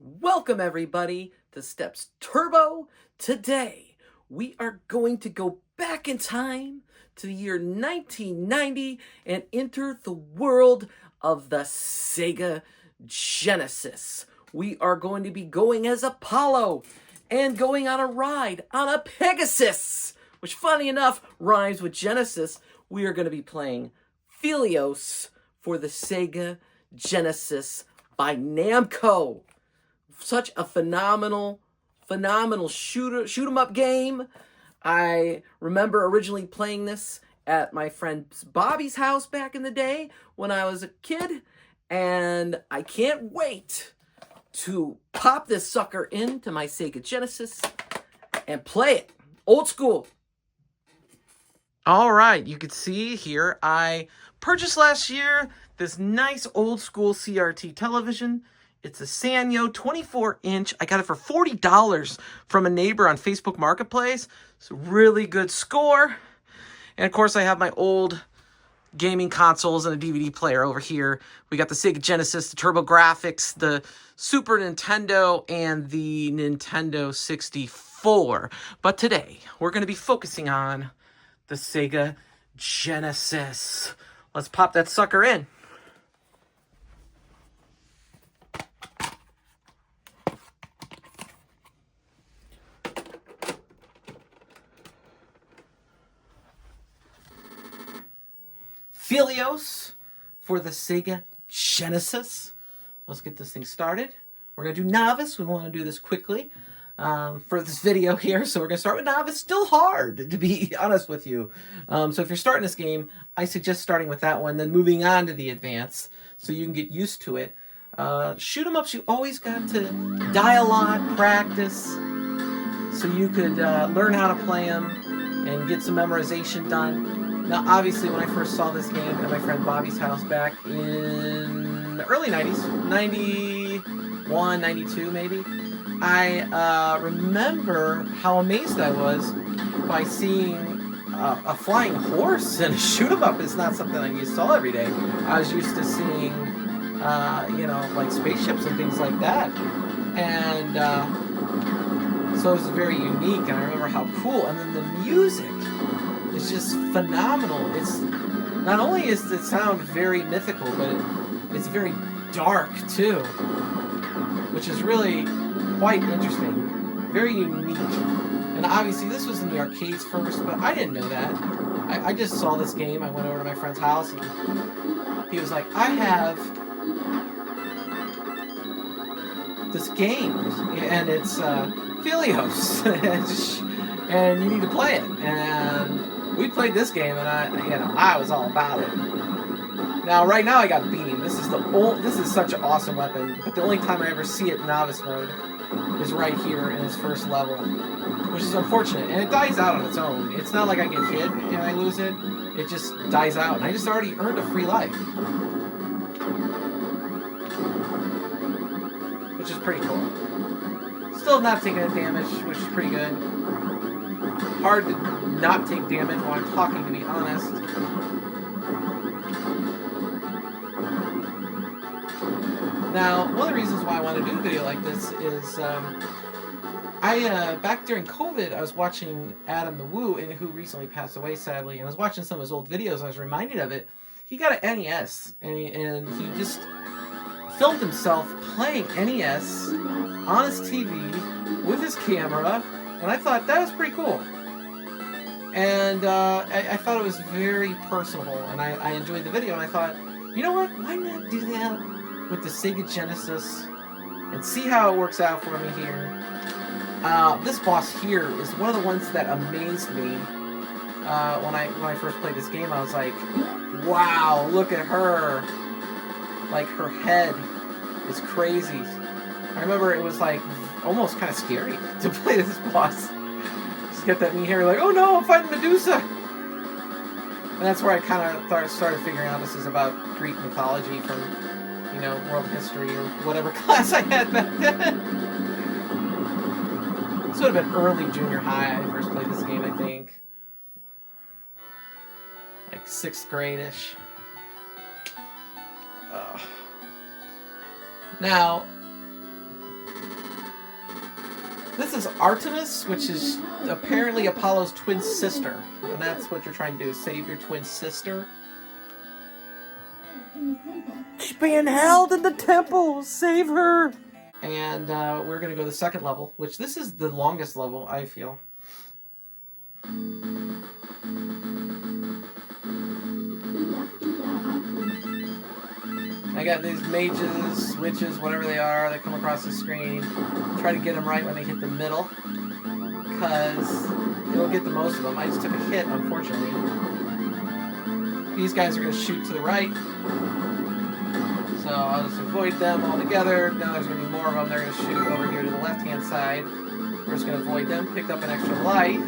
Welcome everybody to Steps Turbo. Today we are going to go back in time to the year 1990 and enter the world of the Sega Genesis. We are going to be going as Apollo and going on a ride on a Pegasus, which funny enough rhymes with Genesis. We are going to be playing Phelios for the Sega Genesis by Namco. Such a phenomenal shoot 'em up game. I remember originally playing this at my friend Bobby's house back in the day when I was a kid, and I can't wait to pop this sucker into my Sega Genesis and play it old school. All right, you can see here I purchased last year this nice old school CRT television. It's a Sanyo 24-inch. I got it for $40 from a neighbor on Facebook Marketplace. It's a really good score. And of course, I have my old gaming consoles and a DVD player over here. We got the Sega Genesis, the TurboGrafx, the Super Nintendo, and the Nintendo 64. But today, we're going to be focusing on the Sega Genesis. Let's pop that sucker in. Phelios for the Sega Genesis. Let's get this thing started. We're going to do Novice. We want to do this quickly for this video here. So we're going to start with Novice. Still hard, to be honest with you. So if you're starting this game, I suggest starting with that one, then moving on to the Advanced so you can get used to it. Shoot 'em ups, you always got to die a lot, practice, so you could learn how to play them and get some memorization done. Now, obviously, when I first saw this game at my friend Bobby's house back in the early 90s, 91, 92 maybe, I remember how amazed I was by seeing a flying horse and a shoot-'em-up. It's not something I saw every day. I was used to seeing, like spaceships and things like that. And so it was very unique, and I remember how cool. And then the music. It's just phenomenal. It's not only is the sound very mythical, but it's very dark too, which is really quite interesting, very unique. And obviously this was in the arcades first, but I didn't know that. I just saw this game. I went over to my friend's house and he was like, I have this game and it's Phelios and you need to play it. And we played this game, and I was all about it. Now, right now, I got Beam. This is such an awesome weapon, but the only time I ever see it in Novice mode is right here in its first level, which is unfortunate. And it dies out on its own. It's not like I get hit and I lose it. It just dies out, and I just already earned a free life, which is pretty cool. Still not taking a damage, which is pretty good. Hard to not take damage while I'm talking, to be honest. Now, one of the reasons why I want to do a video like this is back during COVID, I was watching Adam the Woo, who recently passed away, sadly, and I was watching some of his old videos, and I was reminded of it. He got an NES, and he just filmed himself playing NES on his TV with his camera, and I thought that was pretty cool. And I thought it was very personal, and I enjoyed the video, and I thought, you know what, why not do that with the Sega Genesis and see how it works out for me here. This boss here is one of the ones that amazed me when I first played this game. I was like, wow, look at her. Like, her head is crazy. I remember it was like almost kind of scary to play this boss. Get that me here, like, oh no, I'm fighting Medusa! And that's where I kind of started figuring out this is about Greek mythology from, world history or whatever class I had back then. This would have been early junior high. I first played this game, I think. Like 6th grade-ish. Now, This is Artemis, which is apparently Apollo's twin sister. And that's what you're trying to do, save your twin sister. She's being held in the temple! Save her! And we're going to go to the second level, which this is the longest level, I feel. I got these mages, witches, whatever they are, that come across the screen. Try to get them right when they hit the middle, because it'll get the most of them. I just took a hit, unfortunately. These guys are going to shoot to the right, so I'll just avoid them altogether. Now there's going to be more of them. They're going to shoot over here to the left-hand side. We're just going to avoid them. Picked up an extra life.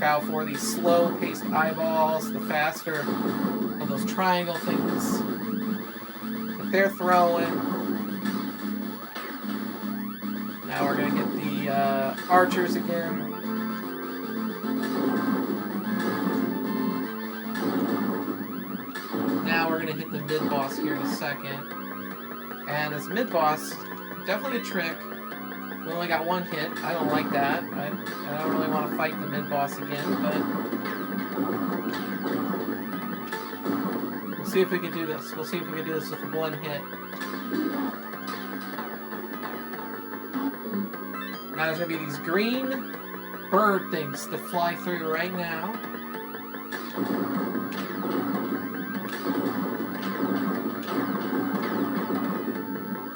Out for these slow-paced eyeballs, the faster of those triangle things that they're throwing. Now we're going to get the archers again. Now we're going to hit the mid-boss here in a second. And this mid-boss, definitely a trick. We only got one hit. I don't like that. I don't really want to fight the mid-boss again, but we'll see if we can do this. We'll see if we can do this with one hit. Now there's going to be these green bird things that fly through right now.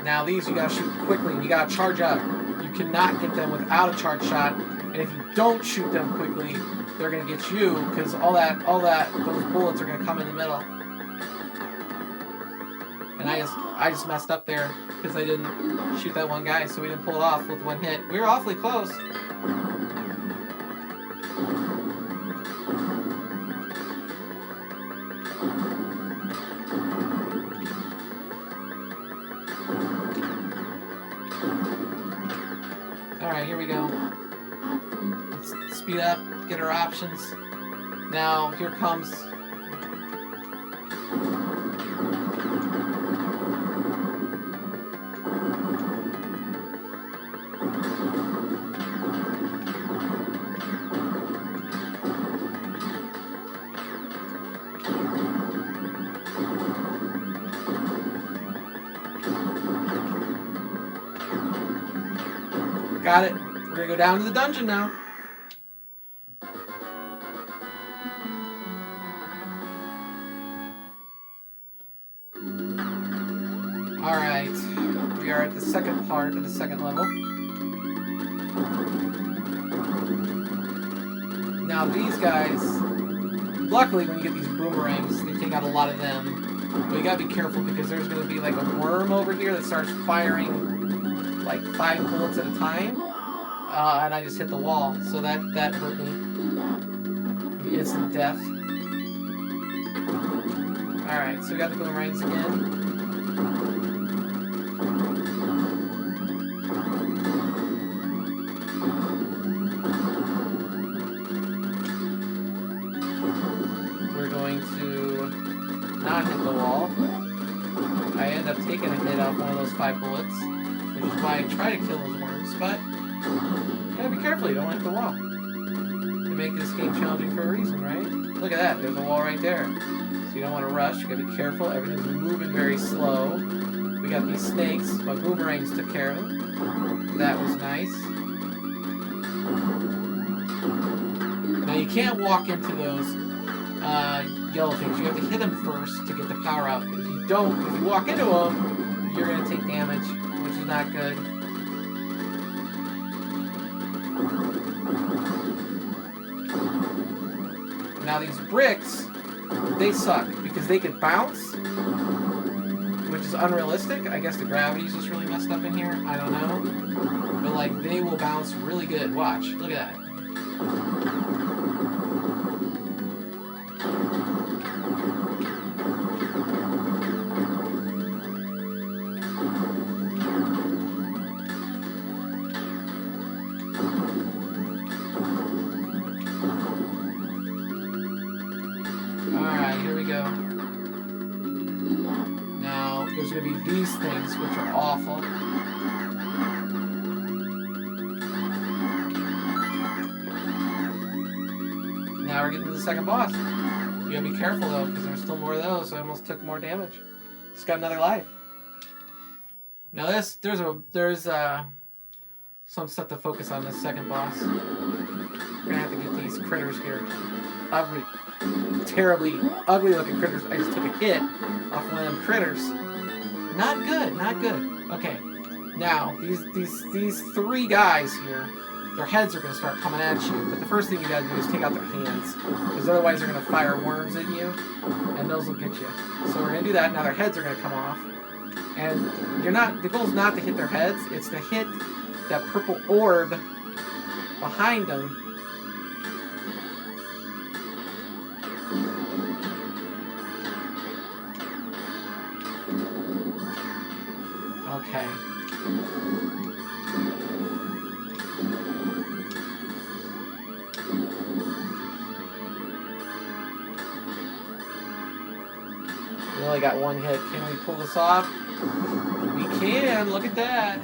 Now these you got to shoot quickly. You got to charge up. Cannot get them without a charge shot, and if you don't shoot them quickly, they're gonna get you, because all those bullets are gonna come in the middle. And I just messed up there because I didn't shoot that one guy, so we didn't pull it off with one hit. We were awfully close. Alright, here we go. Let's speed up, get our options. Now, here comes... Got it. We're gonna go down to the dungeon now. Alright. We are at the second part of the second level. Now these guys, luckily when you get these boomerangs, they take out a lot of them. But you gotta be careful because there's gonna be like a worm over here that starts firing like 5 bullets at a time, and I just hit the wall, so that hurt me. Instant death. Alright, so we got the boomerangs again. We're going to not hit the wall. I end up taking a hit off one of those 5 bullets. Which is why I try to kill those worms, but you gotta be careful, you don't hit the wall. They make this game challenging for a reason, right? Look at that, there's a wall right there. So you don't want to rush, you gotta be careful, everything's moving very slow. We got these snakes, my boomerangs took care of them. That was nice. Now you can't walk into those yellow things, you have to hit them first to get the power out. If you don't, if you walk into them, you're gonna take damage. Which is not good. Now these bricks, they suck because they can bounce, which is unrealistic. I guess the gravity's just really messed up in here. I don't know. But like they will bounce really good. Watch. Look at that. there's going to be these things, which are awful. Now we're getting to the second boss. You gotta be careful though, because there's still more of those, so I almost took more damage. Just got another life. Now there's some stuff to focus on this second boss. We're gonna have to get these critters here. Ugly, terribly ugly looking critters. I just took a hit off one of them critters. Not good, not good. Okay, now these three guys here, their heads are gonna start coming at you. But the first thing you gotta do is take out their hands, because otherwise they're gonna fire worms at you, and those will get you. So we're gonna do that. Now their heads are gonna come off, and the goal's not to hit their heads. It's to hit that purple orb behind them. Okay. We only got one hit. Can we pull this off? We can. Look at that.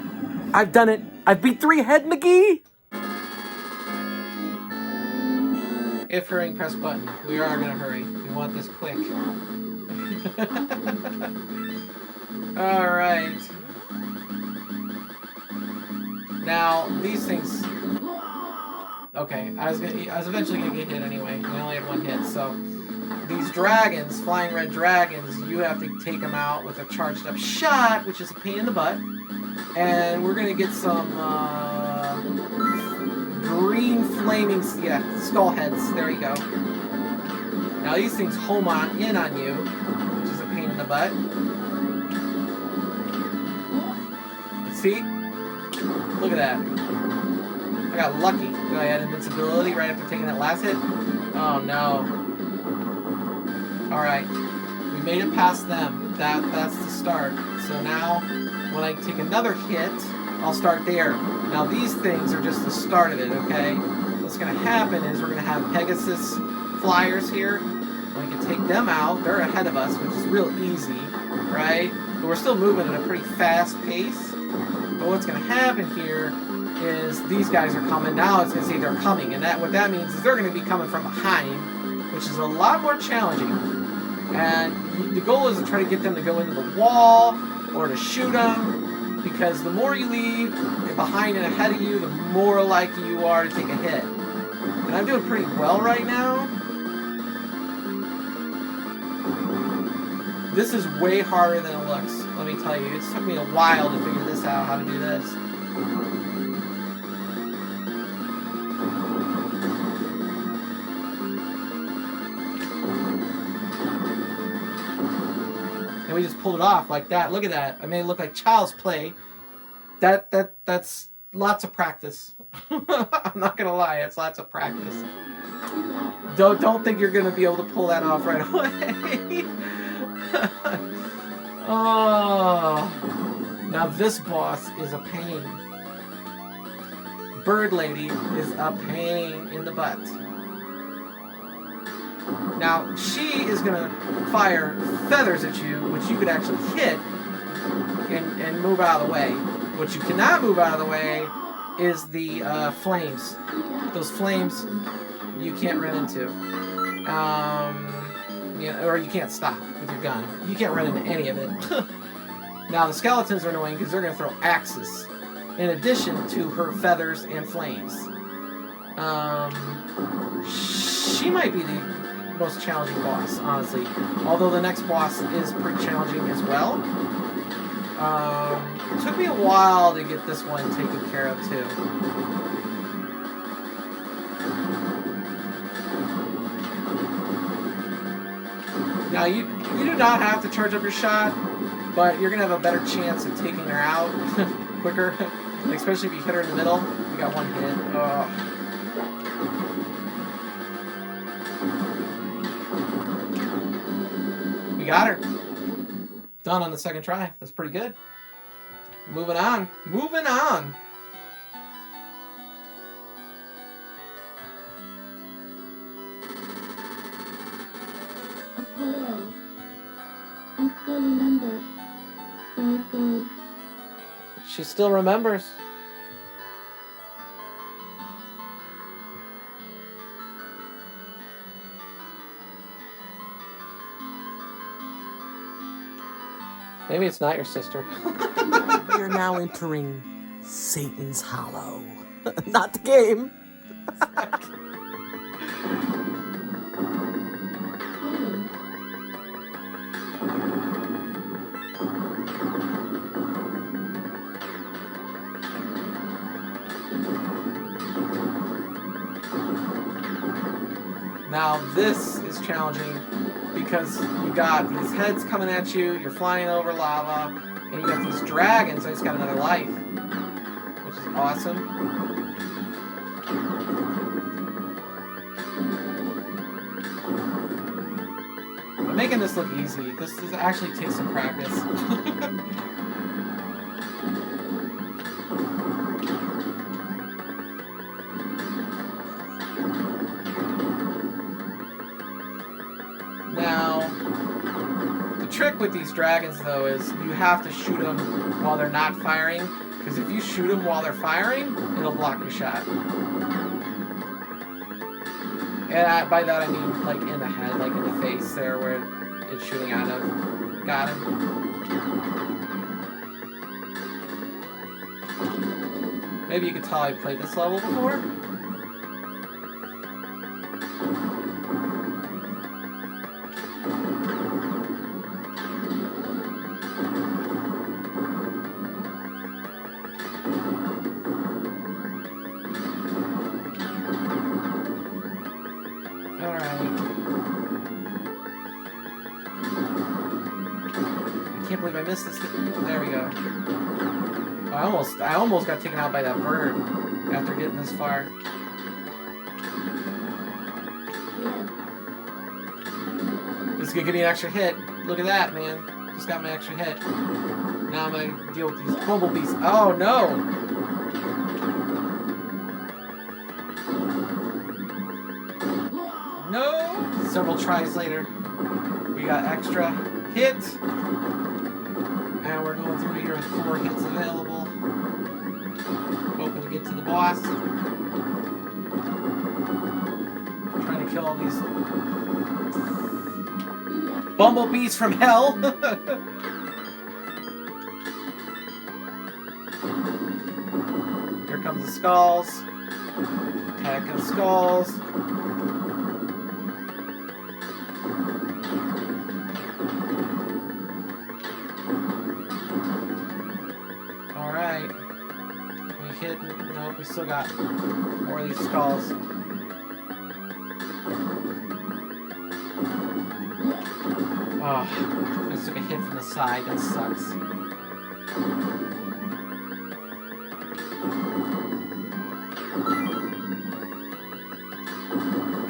I've done it. I've beat 3 Head McGee. If hurrying, press button. We are gonna hurry. We want this quick. All right. Now these things. Okay, I was eventually gonna get hit anyway. We only had 1 hit, so these dragons, flying red dragons, you have to take them out with a charged up shot, which is a pain in the butt. And we're gonna get some green flaming, skull heads. There you go. Now these things home in on you, which is a pain in the butt. See? Look at that. I got lucky. I had invincibility right after taking that last hit. Oh no. Alright. We made it past them. That's the start. So now, when I take another hit, I'll start there. Now these things are just the start of it, okay? What's going to happen is we're going to have Pegasus flyers here. We can take them out. They're ahead of us, which is real easy, right? But we're still moving at a pretty fast pace. But what's going to happen here is these guys are coming. Now it's going to say they're coming. And what that means is they're going to be coming from behind, which is a lot more challenging. And the goal is to try to get them to go into the wall or to shoot them, because the more you leave behind and ahead of you, the more likely you are to take a hit. And I'm doing pretty well right now. This is way harder than it looks, let me tell you. It took me a while to figure this out, how to do this. And we just pulled it off like that. Look at that. I made it look like child's play. That's lots of practice. I'm not gonna lie, it's lots of practice. Don't think you're gonna be able to pull that off right away. Oh, now this boss is a pain. Bird Lady is a pain in the butt. Now she is gonna fire feathers at you, which you could actually hit and move out of the way. What you cannot move out of the way is the flames. Those flames you can't run into. Or you can't stop with your gun. You can't run into any of it. Now the skeletons are annoying because they're going to throw axes in addition to her feathers and flames. She might be the most challenging boss, honestly. Although the next boss is pretty challenging as well. It took me a while to get this one taken care of too. Now you do not have to charge up your shot, but you're gonna have a better chance of taking her out quicker, especially if you hit her in the middle. We got 1 hit. We got her. Done on the second try. That's pretty good. Moving on. Moving on. Apollo, I still remember She still remembers. Maybe it's not your sister. We are now entering Satan's Hollow. Not the game. Now this is challenging because you got these heads coming at you, you're flying over lava, and you got these dragons that just got another life, which is awesome. I'm making this look easy. This actually takes some practice. Now, the trick with these dragons, though, is you have to shoot them while they're not firing, because if you shoot them while they're firing, it'll block your shot. And by that I mean, like, in the head, like in the face there, where it's shooting out of. Got him. Maybe you could tell I played this level before. I can't believe I missed this. There we go. I almost got taken out by that bird after getting this far. This is gonna give me an extra hit. Look at that, man. Just got my extra hit. Now I'm gonna deal with these bumblebees. Oh no! No! Several tries later, we got extra hit. And we're going through here with 4 hits available. Hoping to get to the boss. Trying to kill all these bumblebees from hell. Here comes the skulls. Attacking the skulls. Alright. We hit. No, we still got more of these skulls. Oh, I just took a hit from the side. That sucks.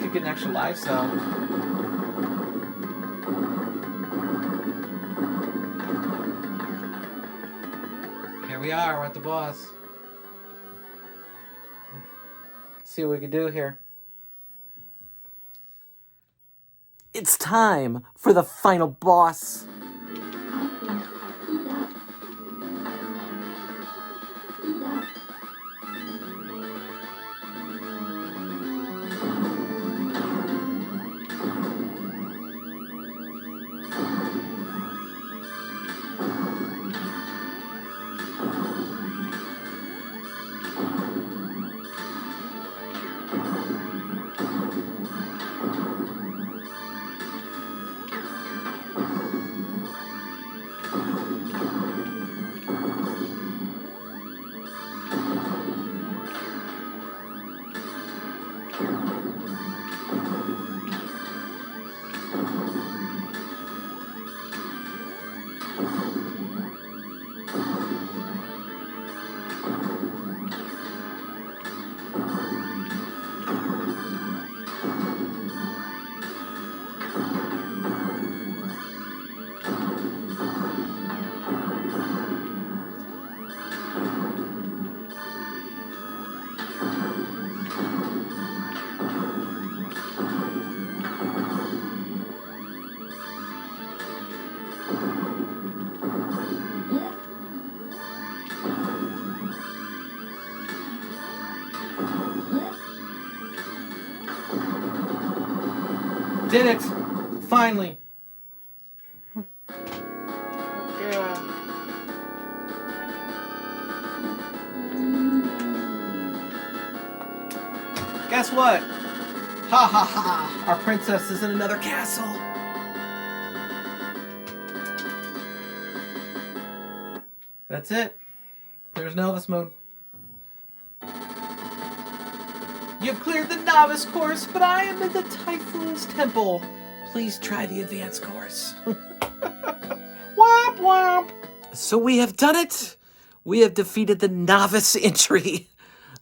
Could get an extra life cell. Here we are. We're at the boss. Let's see what we can do here. It's time for the final boss. Did it! Finally! Yeah. Guess what? Ha ha ha! Our princess is in another castle! That's it. There's novice mode. You've cleared the novice course, but I am in the Typhoon's Temple. Please try the advanced course. Womp womp! So we have done it. We have defeated the novice entry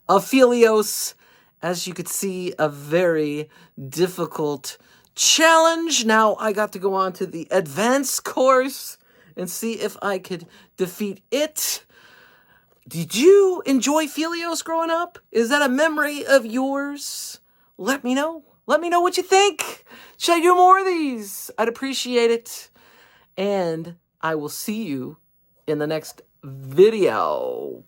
of Phelios. As you could see, a very difficult challenge. Now I got to go on to the advanced course and see if I could defeat it. Did you enjoy Phelios growing up? Is that a memory of yours? Let me know. Let me know what you think. Should I do more of these? I'd appreciate it. And I will see you in the next video.